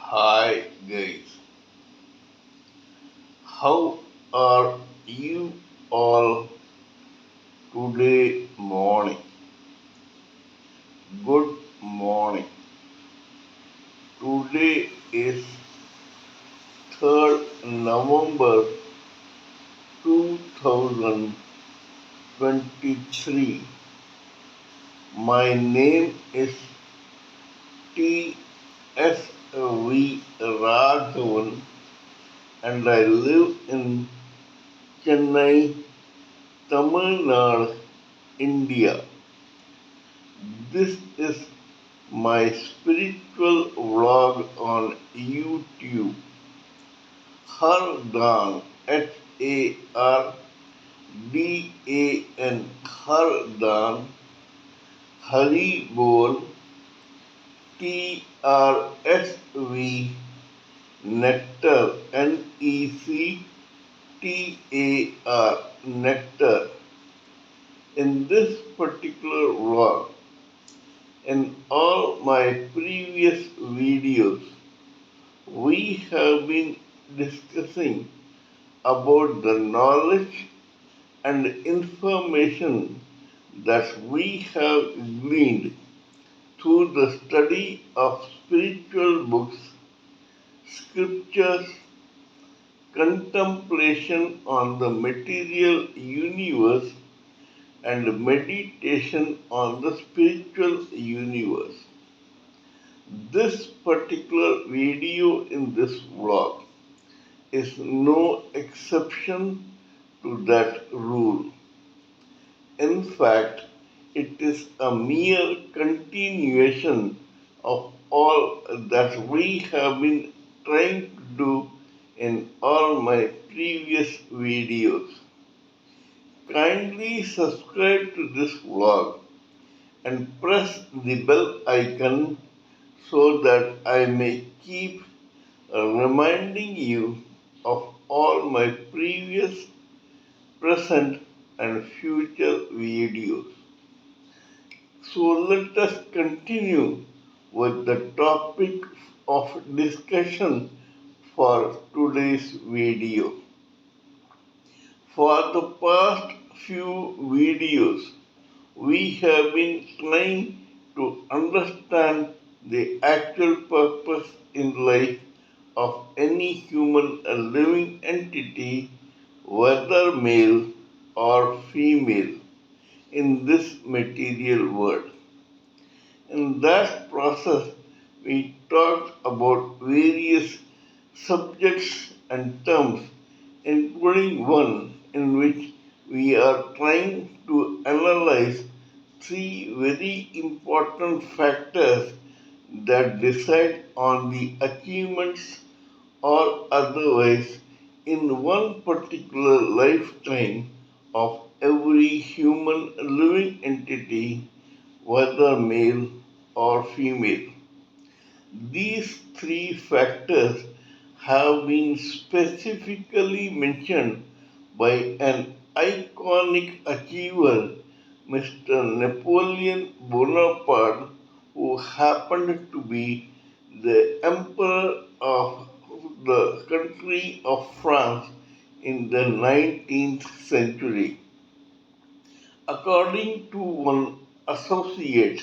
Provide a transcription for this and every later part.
Hi guys, how are you all today morning? Good morning. Today is 3rd November 2023. My name is TSV Raghavan and I live in Chennai, Tamil Nadu, India. This is my spiritual vlog on YouTube. HARDAN, HARDAN, HARDAN, Haribol, TSV Nectar, NECTAR, Nectar. In this particular vlog, in all my previous videos, we have been discussing about the knowledge and information that we have gleaned through the study of spiritual books, scriptures, contemplation on the material universe, and meditation on the spiritual universe. This particular video in this vlog is no exception to that rule. In fact, it is a mere continuation of all that we have been trying to do in all my previous videos. Kindly subscribe to this vlog and press the bell icon so that I may keep reminding you of all my previous, present, and future videos. So let us continue with the topic of discussion for today's video. For the past few videos, we have been trying to understand the actual purpose in life of any human living entity, whether male or female, in this material world. In that process, we talked about various subjects and terms, including one in which we are trying to analyze three very important factors that decide on the achievements or otherwise in one particular lifetime of every human living entity, whether male or female. These three factors have been specifically mentioned by an iconic achiever, Mr. Napoleon Bonaparte, who happened to be the Emperor of the country of France in the 19th century. According to one associate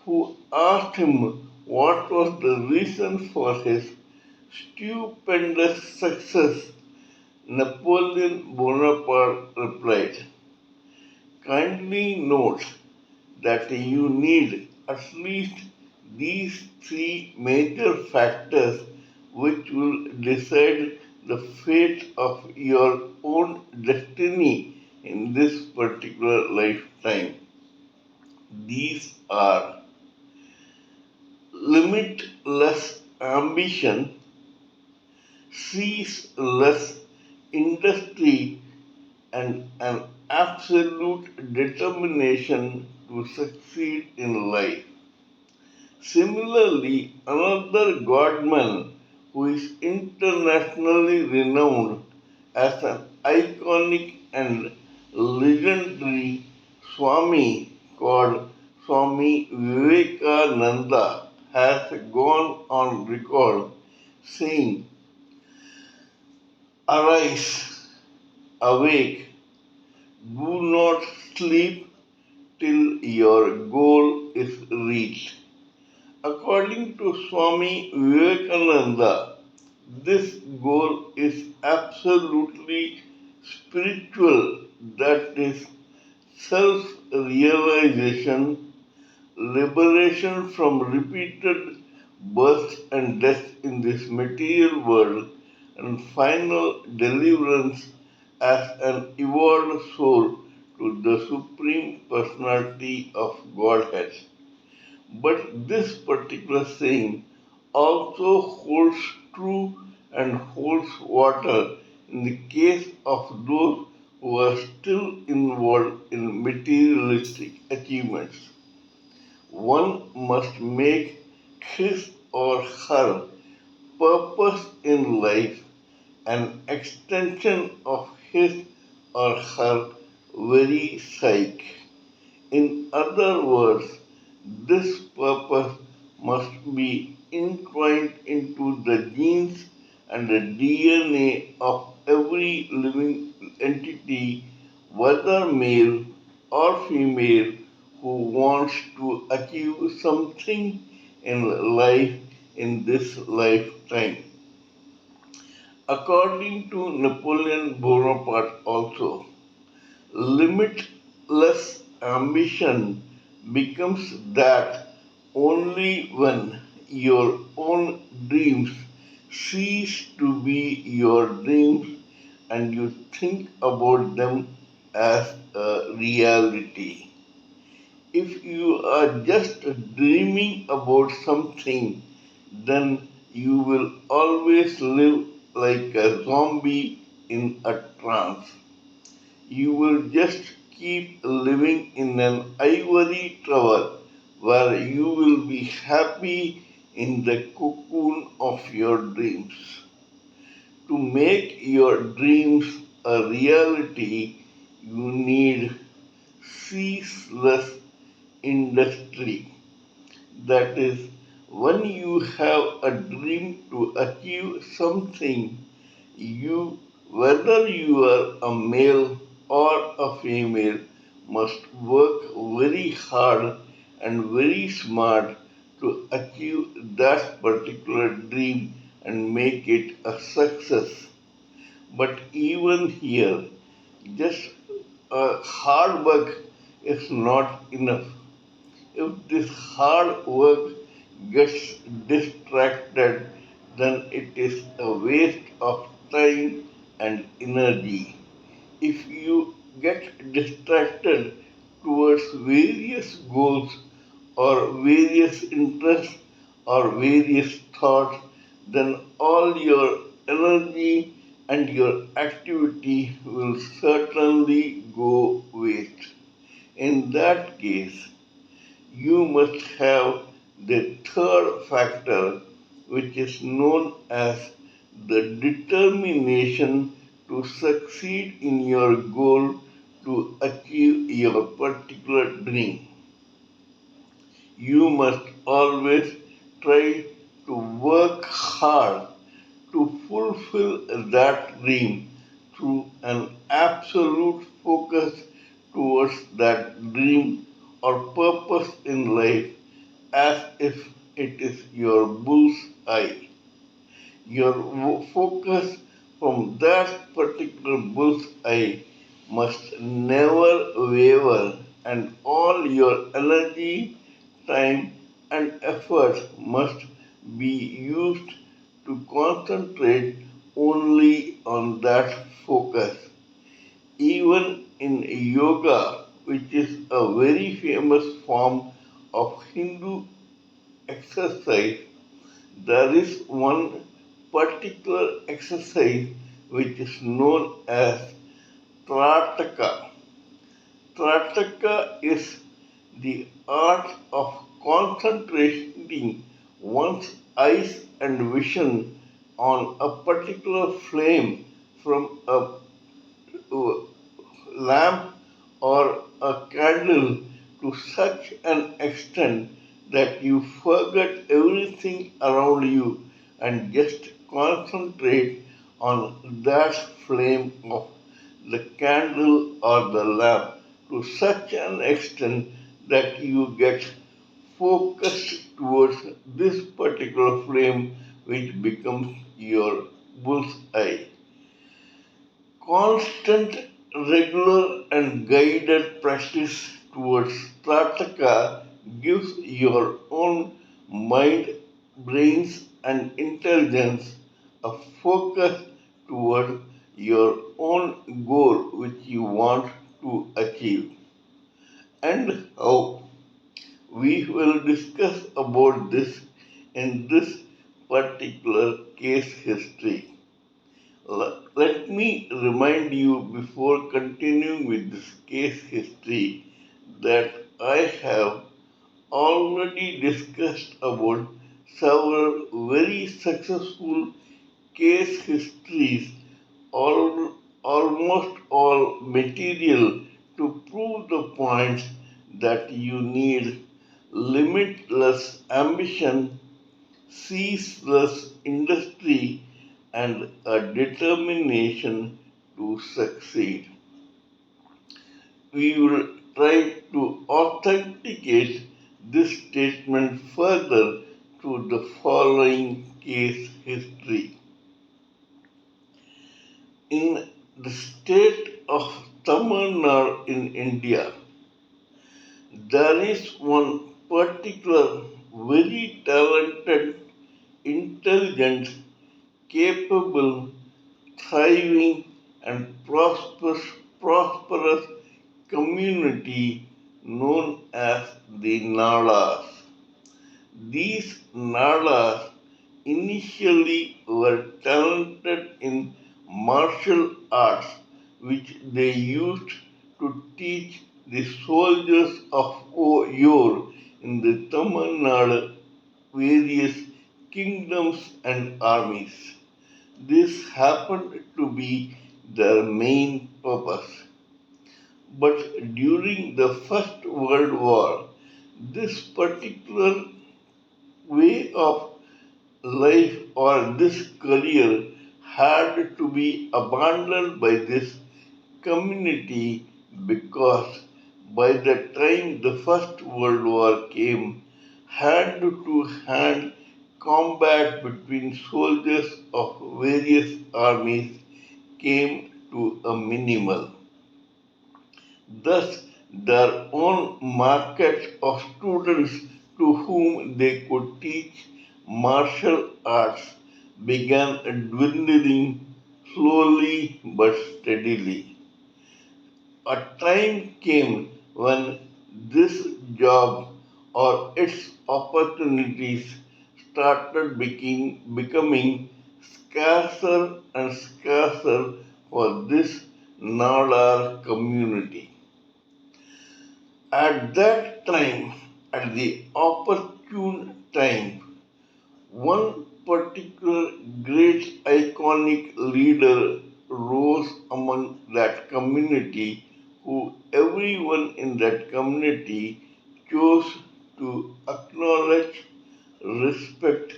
who asked him what was the reason for his stupendous success, Napoleon Bonaparte replied, kindly note that you need at least these three major factors which will decide the fate of your own destiny in this particular lifetime. These are limitless ambition, ceaseless industry, and an absolute determination to succeed in life. Similarly, another godman who is internationally renowned as an iconic and legendary Swami called Swami Vivekananda has gone on record saying, "Arise, awake, do not sleep till your goal is reached." According to Swami Vivekananda, this goal is absolutely spiritual, that is, self realization, liberation from repeated birth and death in this material world, and final deliverance as an evolved soul to the Supreme Personality of Godhead. But this particular saying also holds true and holds water in the case of those who are still involved in materialistic achievements. One must make his or her purpose in life an extension of his or her very psyche. In other words, this purpose must be entwined into the genes and the DNA of every living entity, whether male or female, who wants to achieve something in life in this lifetime. According to Napoleon Bonaparte also, limitless ambition becomes that only when your own dreams cease to be your dreams and you think about them as a reality. If you are just dreaming about something, then you will always live like a zombie in a trance. You will just keep living in an ivory tower where you will be happy in the cocoon of your dreams. To make your dreams a reality, you need ceaseless industry. That is, when you have a dream to achieve something, you, whether you are a male or a female, must work very hard and very smart to achieve that particular dream and make it a success. But even here, just hard work is not enough. If this hard work gets distracted, then it is a waste of time and energy. If you get distracted towards various goals or various interests or various thoughts, then all your energy and your activity will certainly go waste. In that case, you must have the third factor, which is known as the determination to succeed in your goal to achieve your particular dream. You must always try to work hard to fulfill that dream through an absolute focus towards that dream or purpose in life as if it is your bull's eye. Your focus from that particular bull's eye must never waver, and all your energy, time, and effort must be used to concentrate only on that focus. Even in yoga, which is a very famous form of Hindu exercise, there is one particular exercise which is known as Trataka. Trataka is the art of concentrating one's eyes and vision on a particular flame from a lamp or a candle to such an extent that you forget everything around you and just concentrate on that flame of the candle or the lamp to such an extent that you get focused towards this particular flame which becomes your bullseye. Constant, regular, and guided practice towards Strataka gives your own mind, brains, and intelligence a focus toward your own goal which you want to achieve. And how we will discuss about this in this particular case history. Let me remind you before continuing with this case history that I have already discussed about several very successful case histories, almost all material to prove the point that you need limitless ambition, ceaseless industry, and a determination to succeed. We will try to authenticate this statement further through the following case history. In the state of Tamil Nadu in India, there is one particular very talented, intelligent, capable, thriving, and prosperous community known as the Nadas. These Nadas initially were talented in martial arts, which they used to teach the soldiers of yore in the Tamil Nadu various kingdoms and armies. This happened to be their main purpose. But during the First World War, this particular way of life or this career had to be abandoned by this community because by the time the First World War came, hand to hand combat between soldiers of various armies came to a minimal. Thus, their own market of students to whom they could teach martial arts began dwindling slowly but steadily. A time came when this job or its opportunities started becoming scarcer and scarcer for this Nadar community. At that time, at the opportune time, one particular great iconic leader rose among that community who everyone in that community chose to acknowledge, respect,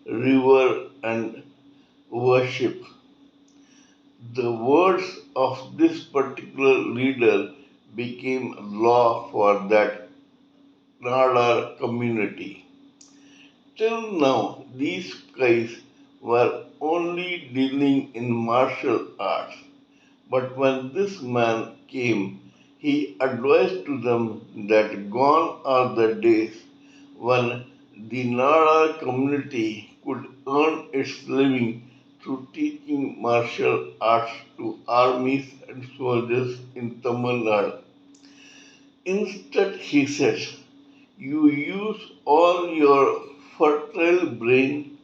revere, and worship. The words of this particular leader became law for that Nadar community. Till now, these guys were only dealing in martial arts. But when this man came, he advised to them that gone are the days when the Nara community could earn its living through teaching martial arts to armies and soldiers in Tamil Nadu. Instead, he said, you use all your fertile brain,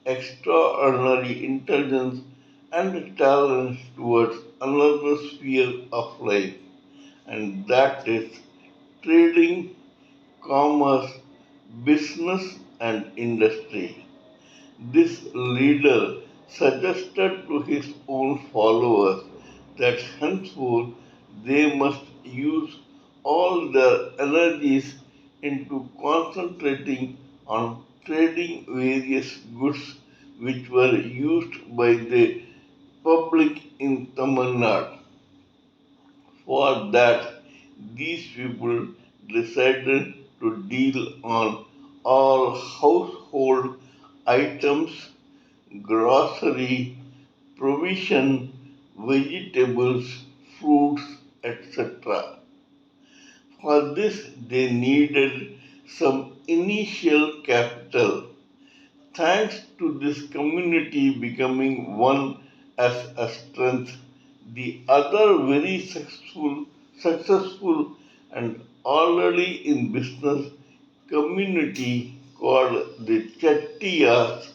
extraordinary intelligence, and talents towards another sphere of life, and that is trading, commerce, business, and industry. This leader suggested to his own followers that henceforth they must use all their energies into concentrating on trading various goods which were used by the public in Tamil Nadu. For that, these people decided to deal on all household items, grocery, provision, vegetables, fruits, etc. For this, they needed some initial capital. Thanks to this community becoming one as a strength, the other very successful and already in business community called the Chettiyas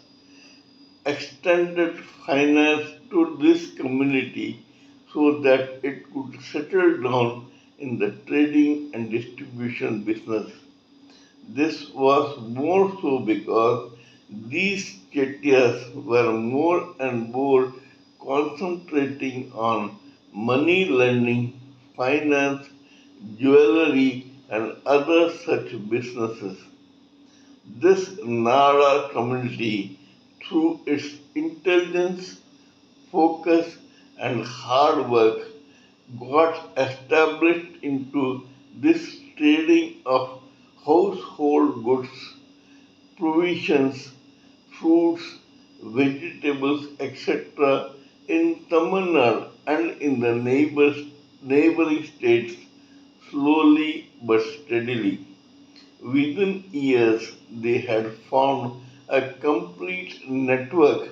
extended finance to this community so that it could settle down in the trading and distribution business. This was more so because these Chettiars were more and more concentrating on money lending, finance, jewelry, and other such businesses. This Nara community, through its intelligence, focus, and hard work, got established into this trading of household goods, provisions, fruits, vegetables, etc. in Tamil Nadu and in the neighboring states slowly but steadily. Within years, they had formed a complete network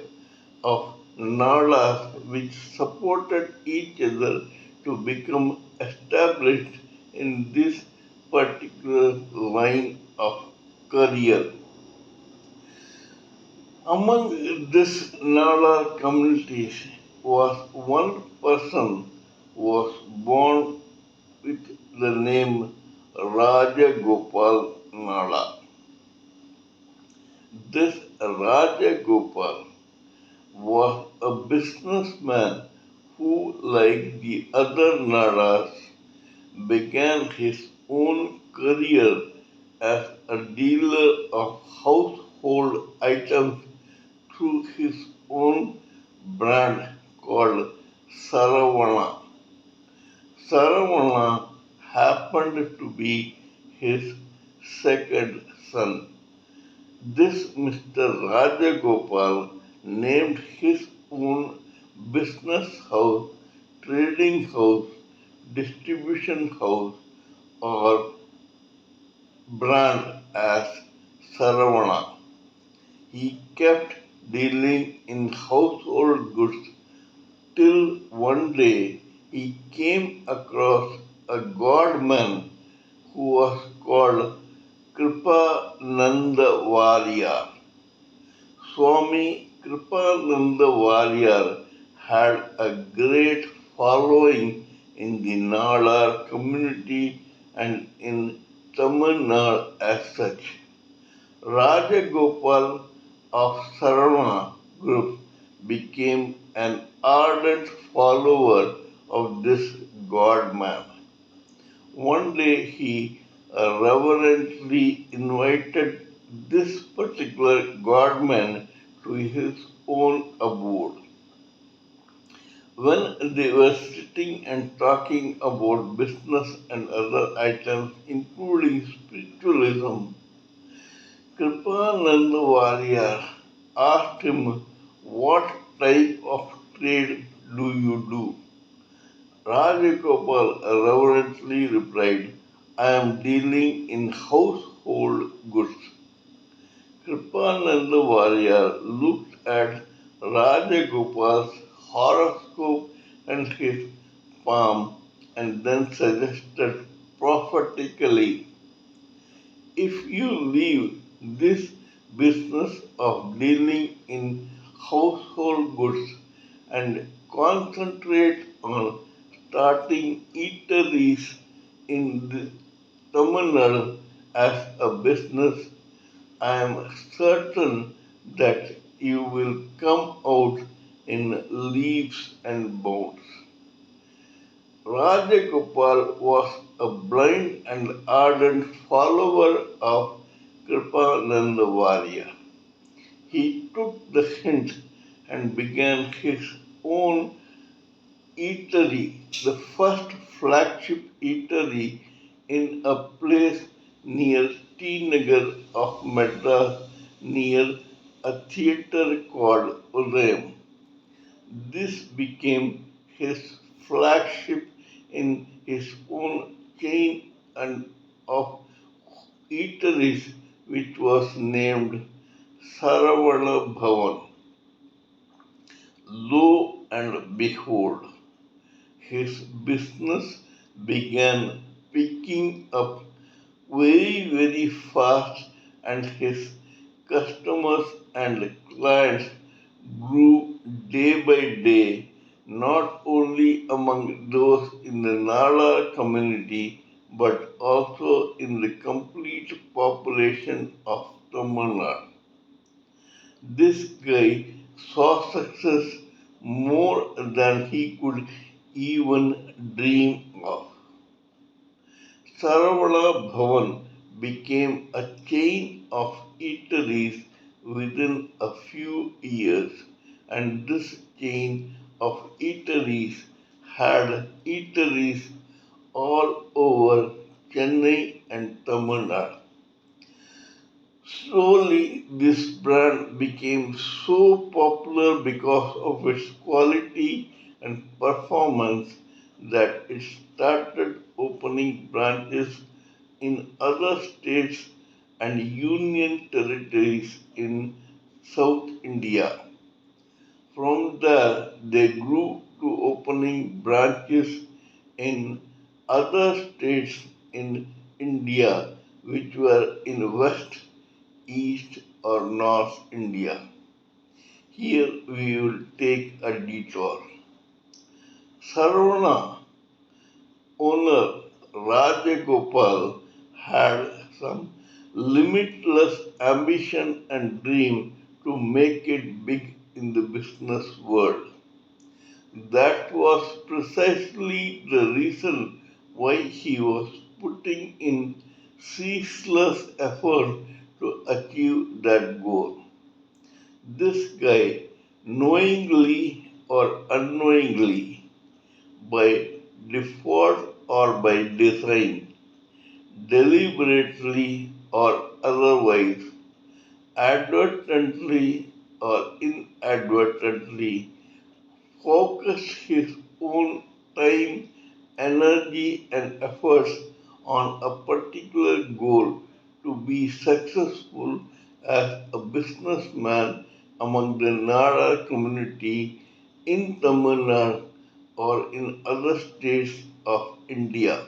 of nadas which supported each other to become established in this particular line of career. Among this Nada communities was one person was born with the name Raja Gopal Nada. This Raja Gopal was a businessman who, like the other Nadas, began his own career as a dealer of household items through his own brand called Saravana. Saravana happened to be his second son. This Mr. Rajagopal named his own business house, trading house, distribution house, or brand as Saravana. He kept dealing in household goods till one day he came across a godman who was called Kripananda Warrior. Swami Kripananda Warrior had a great following in the Nada community and in Tamil Nadu as such. Rajagopal of Saravana group became an ardent follower of this godman. One day he reverently invited this particular godman to his own abode. When they were sitting and talking about business and other items, including spiritualism, Kripananda Warrior asked him, "What type of trade do you do?" Rajagopal reverently replied, "I am dealing in household goods." Kripananda Warrior looked at Rajagopal's horoscope and his palm and then suggested prophetically, "If you leave this business of dealing in household goods and concentrate on starting eateries in Tamil Nadu as a business, I am certain that you will come out in leaps and bounds." Rajagopal was a blind and ardent follower of Kripananda Varya. He took the hint and began his own eatery, the first flagship eatery in a place near T Nagar of Madras near a theatre called Udayam. This became his flagship in his own chain and of eateries which was named Saravana Bhavan. Lo and behold, his business began picking up very fast, and his customers and clients grew day by day, not only among those in the Nala community but also in the complete population of Tamil Nadu. This guy saw success more than he could even dream of. Saravana Bhavan became a chain of eateries within a few years, and this chain of eateries had eateries all over Chennai and Tamil Nadu. Slowly, this brand became so popular because of its quality and performance that it started opening branches in other states and union territories in South India. From there, they grew to opening branches in other states in India which were in West, East, or North India. Here we will take a detour. Saravana owner Rajagopal had some limitless ambition and dream to make it big in the business world. That was precisely the reason why he was putting in ceaseless effort to achieve that goal. This guy, knowingly or unknowingly, by default or by design, deliberately or otherwise, advertently or inadvertently, focused his own time, energy, and efforts on a particular goal to be successful as a businessman among the Nara community in Tamil Nadu or in other states of India.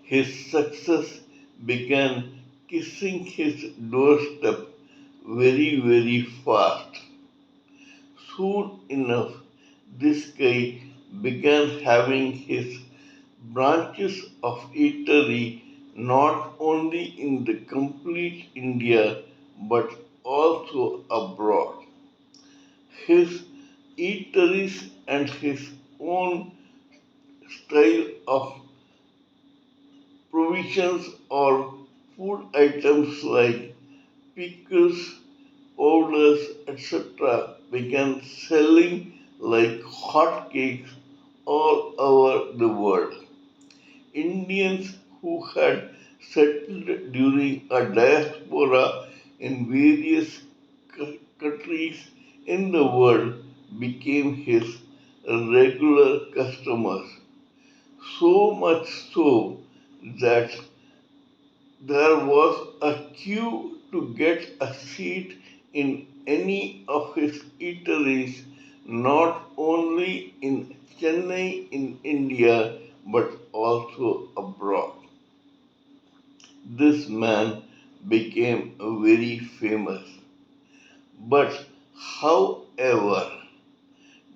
His success began kissing his doorstep very fast. Soon enough, this guy began having his branches of eatery not only in the complete India but also abroad. His eateries and his own style of provisions or food items like pickles, powders, etc. began selling like hotcakes all over the world. Indians who had settled during a diaspora in various countries in the world became his regular customers. So much so that there was a queue to get a seat in any of his eateries, not only in Chennai in India but also abroad. This man became very famous. But however,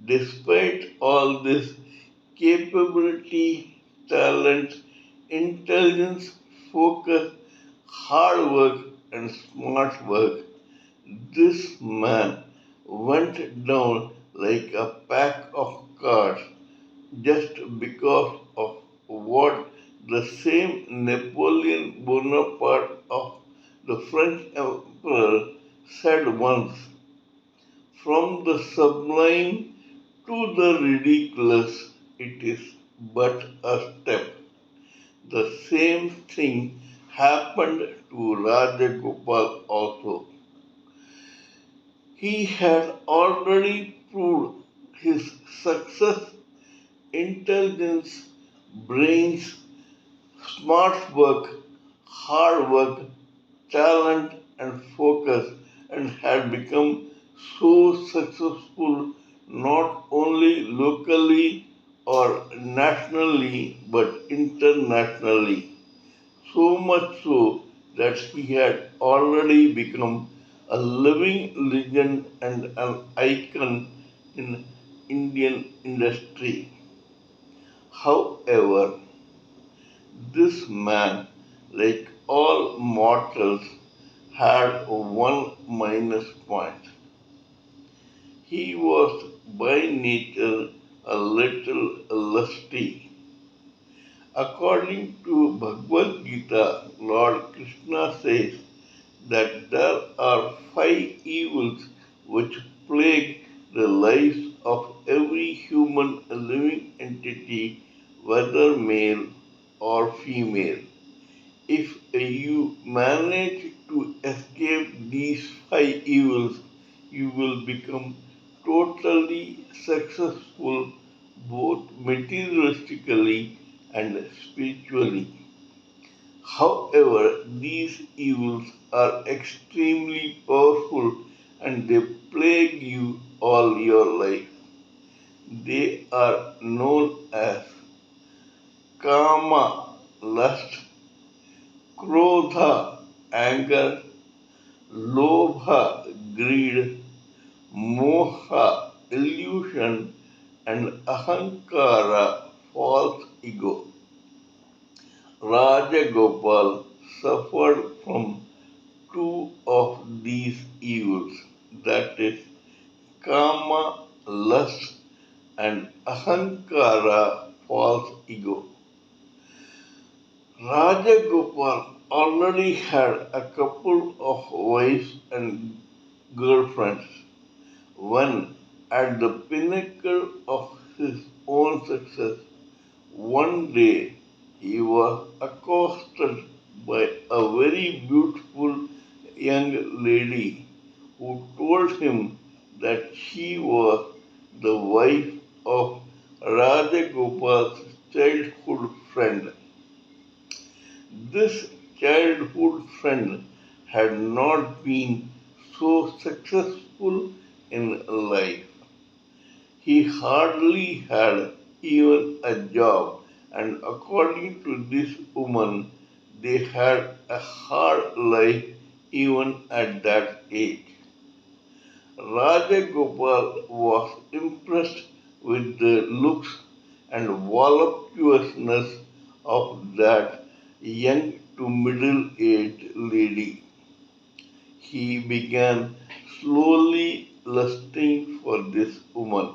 despite all this capability, talent, intelligence, focus, hard work, and smart work, this man went down like a pack of cards just because of what The same Napoleon Bonaparte of the French Emperor said once, from the sublime to the ridiculous, it is but a step. The same thing happened to Rajagopal also. He had already proved his success, intelligence, brains, smart work, hard work, talent, and focus, and had become so successful not only locally or nationally but internationally. So much so that he had already become a living legend and an icon in Indian industry. However, this man, like all mortals, had one minus point. He was by nature a little lusty. According to Bhagavad Gita, Lord Krishna says that there are five evils which plague the lives of every human living entity, whether male or female. If you manage to escape these five evils, you will become totally successful both materialistically and spiritually. However, these evils are extremely powerful and they plague you all your life. They are known as kama, lust, krodha, anger, lobha, greed, moha, illusion, and ahankara, false ego. Rajagopal suffered from two of these evils, that is, kama, lust, and ahankara, false ego. Rajagopal already had a couple of wives and girlfriends when, at the pinnacle of his own success, one day he was accosted by a very beautiful young lady who told him that she was the wife of Rajagopal's childhood friend. This childhood friend had not been so successful in life. He hardly had even a job, and according to this woman, they had a hard life even at that age. Rajagopal was impressed with the looks and voluptuousness of that young to middle aged lady. He began slowly lusting for this woman.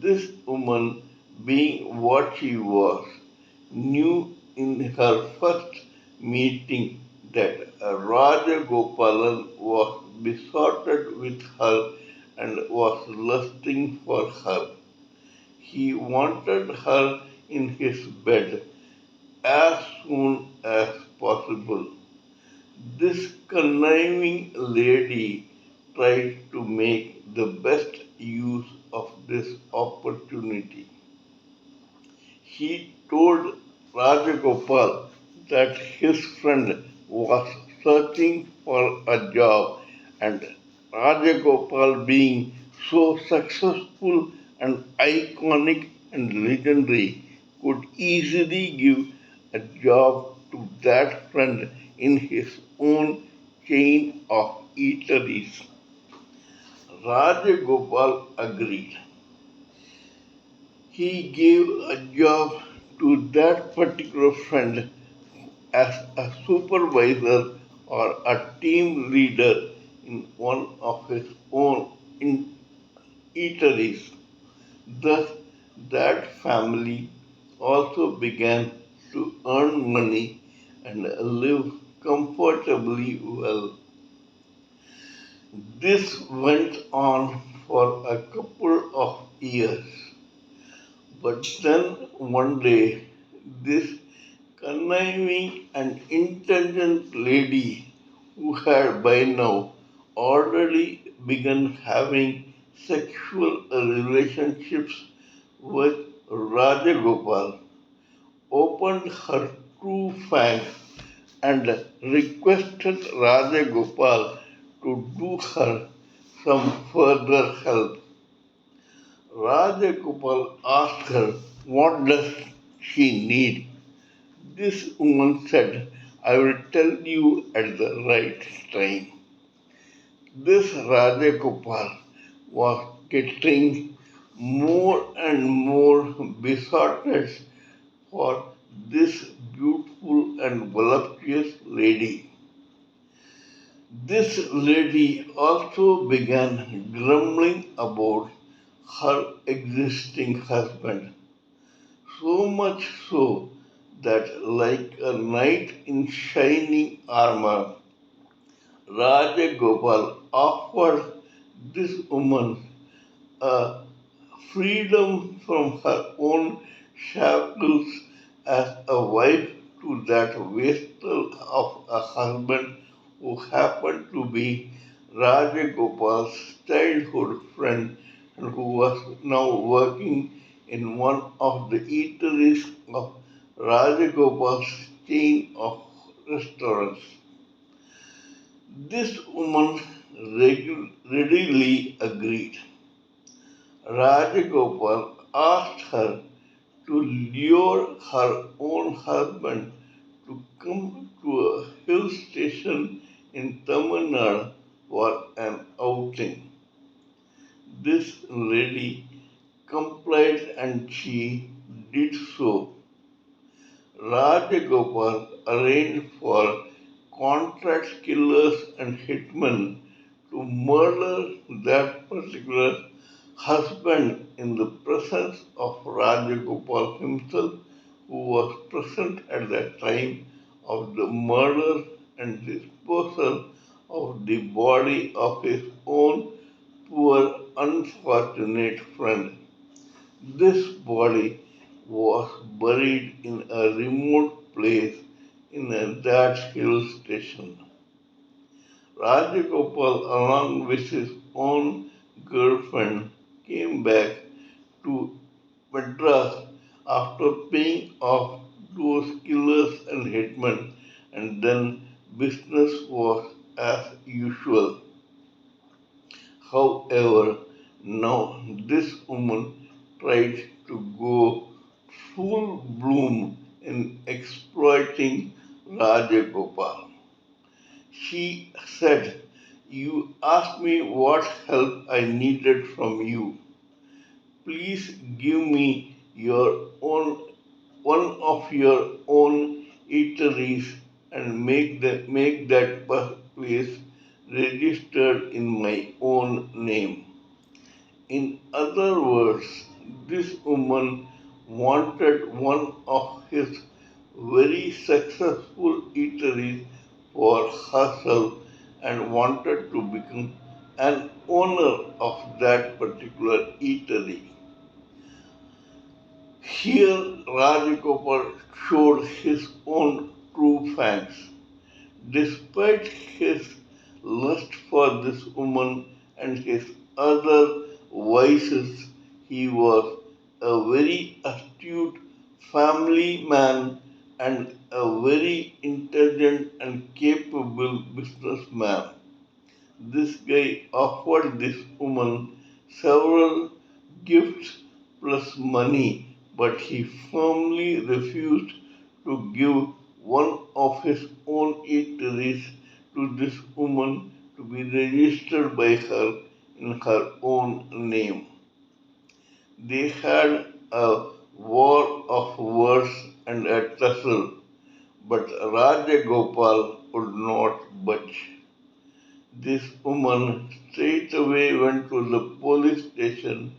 This woman, being what she was, knew in her first meeting that Rajagopalan was besotted with her and was lusting for her. He wanted her in his bed as soon as possible. This conniving lady tried to make the best use of this opportunity. He told Rajagopal that his friend was searching for a job, and Rajagopal, being so successful and iconic and legendary, could easily give a job to that friend in his own chain of eateries. Rajagopal agreed. He gave a job to that particular friend as a supervisor or a team leader in one of his own eateries. Thus, that family also began to earn money and live comfortably well. This went on for a couple of years, but then one day, this conniving and intelligent lady who had by now already begun having sexual relationships with Rajagopal opened her true fangs and requested Rajagopal to do her some further help. Rajagopal asked her, what does she need? This woman said, I will tell you at the right time. This Rajagopal was getting more and more besotted for this beautiful and voluptuous lady. This lady also began grumbling about her existing husband, so much so that, like a knight in shining armor, Rajagopal offered this woman a freedom from her own shackles as a wife to that vestal of a husband who happened to be Rajagopal's childhood friend and who was now working in one of the eateries of Rajagopal's chain of restaurants. This woman readily agreed. Rajagopal asked her to lure her own husband to come to a hill station in Tamil Nadu for an outing. This lady complied and she did so. Rajagopal arranged for contract killers and hitmen to murder that particular husband in the presence of Rajagopal himself, who was present at the time of the murder and disposal of the body of his own poor unfortunate friend. This body was buried in a remote place in that hill station. Rajagopal, along with his own girlfriend, came back to Madras after paying off those killers and hitmen, and then business was as usual. However, now this woman tried to go full bloom in exploiting Rajagopal. She said, you asked me what help I needed from you. Please give me your own one of your own eateries and make that place registered in my own name. In other words, this woman wanted one of his very successful eateries for herself and wanted to become an owner of that particular eatery. Here Rajagopal showed his own true fangs. Despite his lust for this woman and his other vices, he was a very astute family man and a very intelligent and capable businessman. This guy offered this woman several gifts plus money, but he firmly refused to give one of his own eateries to this woman to be registered by her in her own name. They had a war of words and a tussle, but Rajagopal would not budge. This woman straightway went to the police station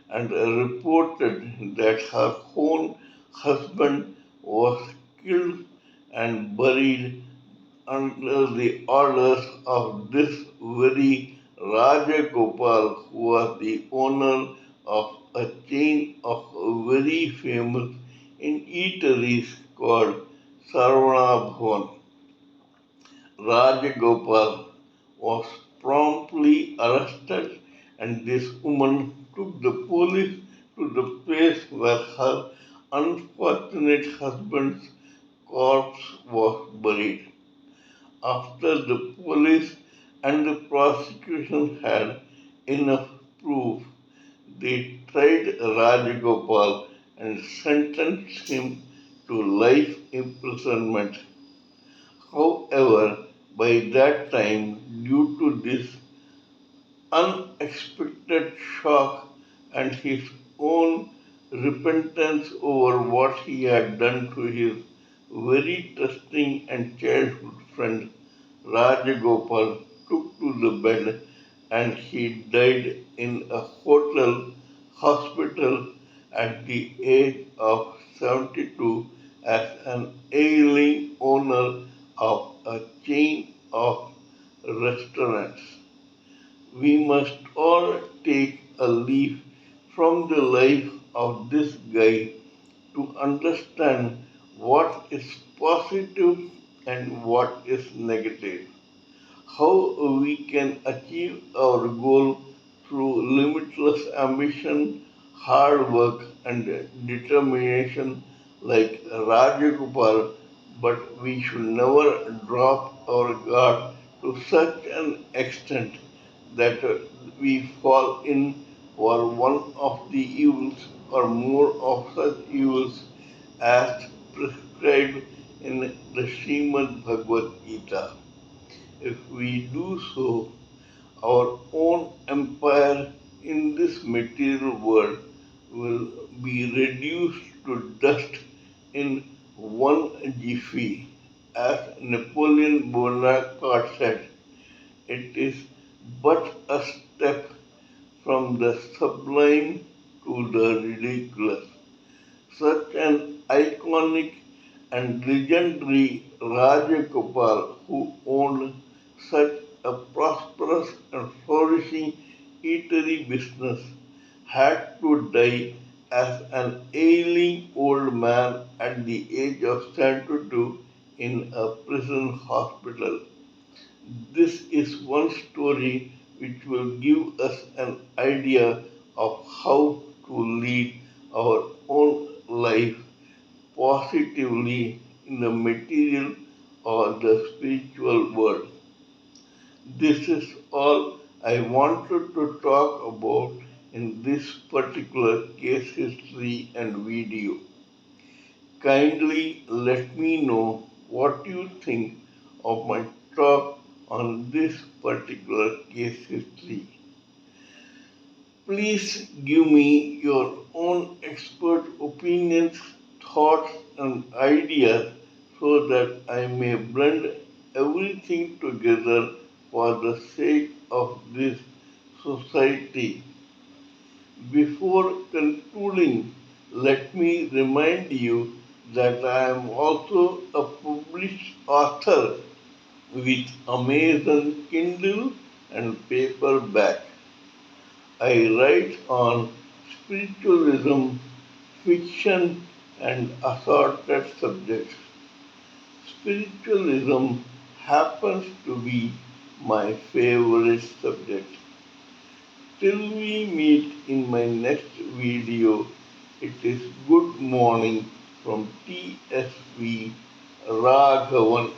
and reported that her own husband was killed and buried under the orders of this very Rajagopal, who was the owner of a chain of very famous eateries called Saravana Bhavan. Rajagopal was promptly arrested, and this woman took the police to the place where her unfortunate husband's corpse was buried. After the police and the prosecution had enough proof, they tried Rajagopal and sentenced him to life imprisonment. However, by that time, due to this unexpected shock and his own repentance over what he had done to his very trusting and childhood friend, Rajagopal took to the bed and he died in a hospital at the age of 72 as an ailing owner of a chain of restaurants. We must all take a leaf from the life of this guy to understand what is positive and what is negative, how we can achieve our goal through limitless ambition, hard work, and determination like Rajagopal, but we should never drop our guard to such an extent that we fall in for one of the evils or more of such evils as prescribed in the Srimad Bhagavad Gita. If we do so, our own empire in this material world will be reduced to dust in one jiffy. As Napoleon Bonaparte said, it is but a step from the sublime to the ridiculous. Such an iconic and legendary Rajagopal who owned such a prosperous and flourishing eatery business had to die as an ailing old man at the age of 72 in a prison hospital. This is one story which will give us an idea of how to lead our own life positively in the material or the spiritual world. This is all I wanted to talk about in this particular case history and video. Kindly let me know what you think of my talk on this particular case history. Please give me your own expert opinions, thoughts, and ideas so that I may blend everything together for the sake of this society. Before concluding, let me remind you that I am also a published author with Amazon Kindle and paperback. I write on spiritualism, fiction, and assorted subjects. Spiritualism happens to be my favorite subject. Till we meet in my next video, it is good morning from TSV Raghavan.